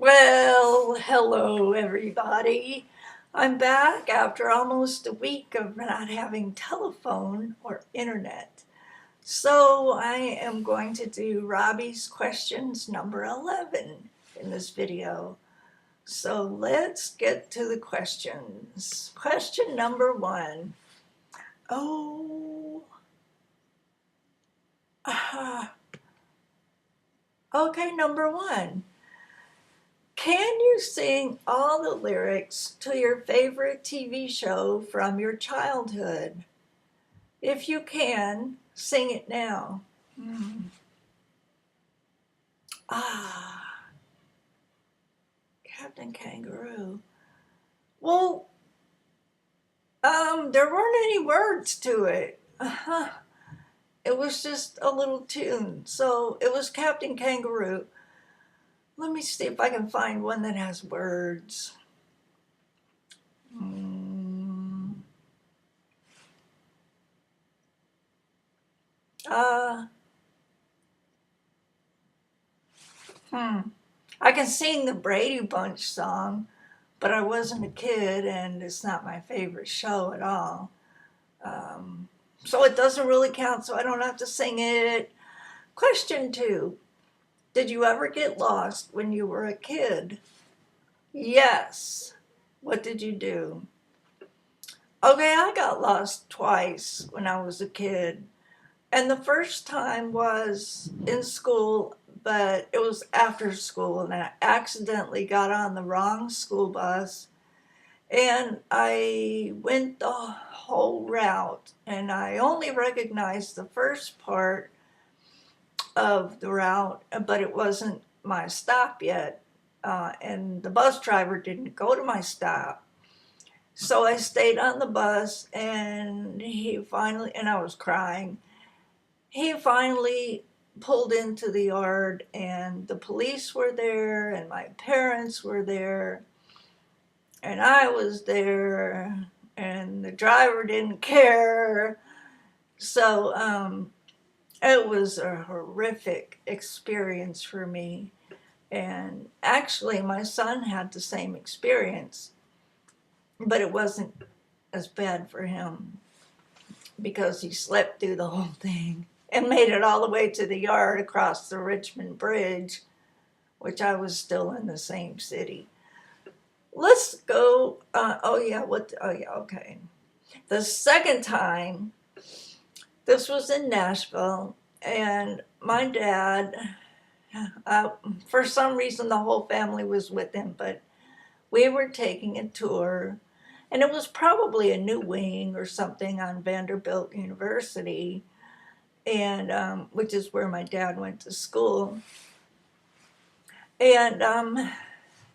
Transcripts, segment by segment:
Well, hello everybody. I'm back after almost a week of not having telephone or internet. So I am going to do Robbie's questions number 11 in this video. So let's get to the questions. Question number 1. Oh, okay, number 1. Can you sing all the lyrics to your favorite TV show from your childhood? If you can, sing it now. Mm. Ah, Captain Kangaroo. Well, there weren't any words to it. It was just a little tune. So it was Captain Kangaroo. Let me see if I can find one that has words. Mm. Uh, hmm. I can sing the Brady Bunch song, but I wasn't a kid and it's not my favorite show at all. So it doesn't really count, so I don't have to sing it. Question 2. Did you ever get lost when you were a kid? Yes. What did you do? Okay, I got lost twice when I was a kid. And the first time was in school, but it was after school, and I accidentally got on the wrong school bus. And I went the whole route, and I only recognized the first part of the route, but it wasn't my stop yet. And the bus driver didn't go to my stop. So I stayed on the bus, and and I was crying. He finally pulled into the yard, and the police were there, and my parents were there, and I was there, and the driver didn't care. So it was a horrific experience for me. And actually, my son had the same experience, but it wasn't as bad for him because he slept through the whole thing and made it all the way to the yard across the Richmond Bridge, which I was still in the same city. Let's go. Okay. The second time, this was in Nashville, and my dad, for some reason, the whole family was with him, but we were taking a tour, and it was probably a new wing or something on Vanderbilt University, and which is where my dad went to school. And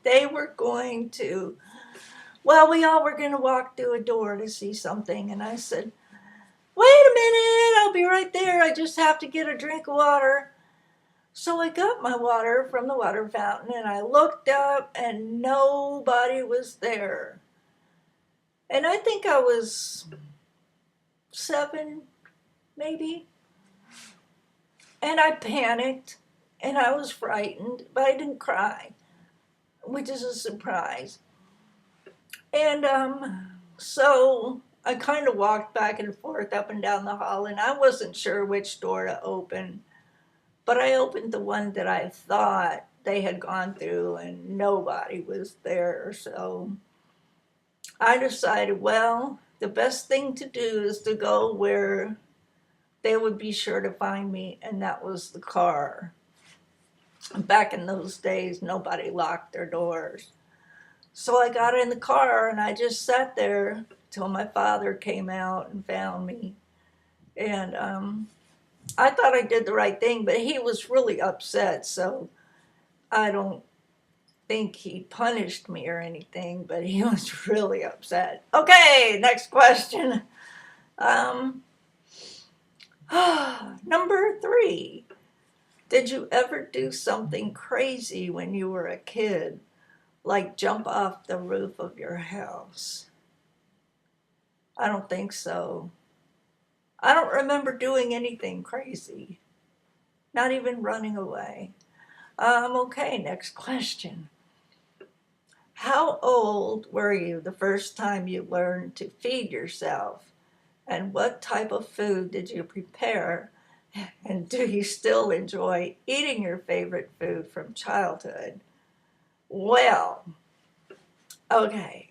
they were going to, well, we all were going to walk through a door to see something. And I said, wait a minute, I'll be right there. I just have to get a drink of water. So I got my water from the water fountain, and I looked up, and nobody was there. And I think I was 7, maybe. And I panicked, and I was frightened, but I didn't cry, which is a surprise. And so I kind of walked back and forth up and down the hall, and I wasn't sure which door to open. But I opened the one that I thought they had gone through, and nobody was there. So I decided, well, the best thing to do is to go where they would be sure to find me, and that was the car. Back in those days, nobody locked their doors. So I got in the car, and I just sat there till my father came out and found me. And I thought I did the right thing, but he was really upset. So I don't think he punished me or anything, but he was really upset. Okay, next question. Um, Number 3. Did you ever do something crazy when you were a kid, like jump off the roof of your house? I don't think so. I don't remember doing anything crazy, not even running away. Okay, next question. How old were you the first time you learned to feed yourself? And what type of food did you prepare? And do you still enjoy eating your favorite food from childhood? Well, okay.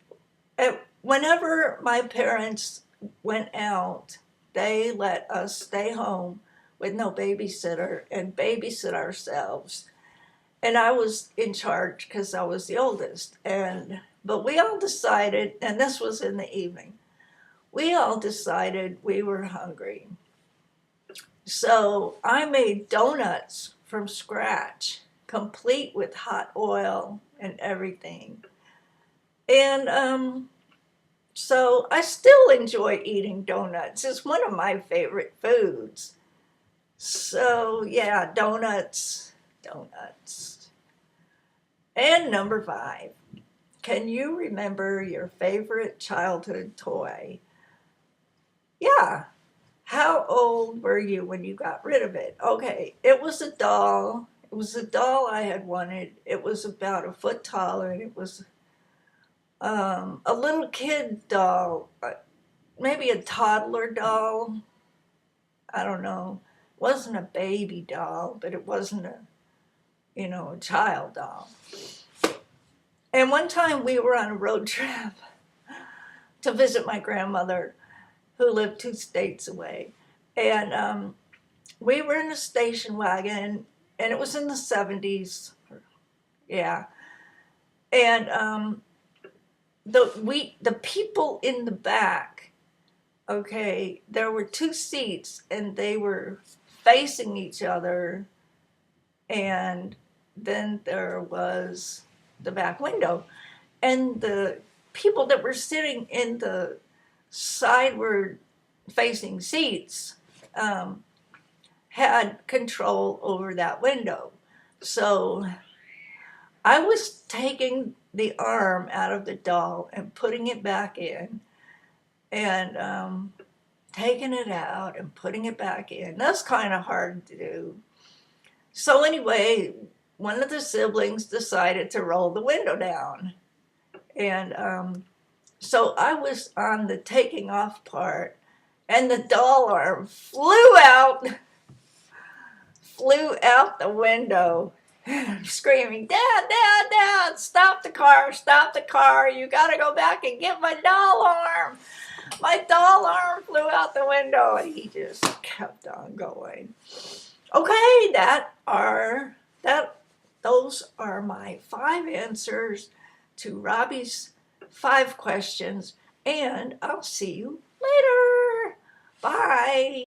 Whenever my parents went out, they let us stay home with no babysitter and babysit ourselves. And I was in charge because I was the oldest. But we all decided, and this was in the evening, we all decided we were hungry. So I made donuts from scratch, complete with hot oil and everything. And so I still enjoy eating donuts. It's one of my favorite foods. So yeah, donuts, donuts. And number 5, can you remember your favorite childhood toy? Yeah. How old were you when you got rid of it? Okay, it was a doll. It was a doll I had wanted. It was about a foot taller. It was a little kid doll, maybe a toddler doll. I don't know. It wasn't a baby doll, but it wasn't a child doll. And one time we were on a road trip to visit my grandmother who lived 2 states away. And we were in a station wagon, and it was in the 70s. Yeah. And the people in the back, okay, there were 2 seats, and they were facing each other, and then there was the back window. And the people that were sitting in the sideward facing seats had control over that window. So I was taking the arm out of the doll and putting it back in, and taking it out and putting it back in. That's kind of hard to do. So anyway, one of the siblings decided to roll the window down. And so I was on the taking off part, and the doll arm flew out the window, screaming, "Dad, Dad, Dad, stop the car, you gotta go back and get my doll arm. My doll arm flew out the window," and he just kept on going. Okay, those are my 5 answers to Robbie's 5 questions, and I'll see you later. Bye.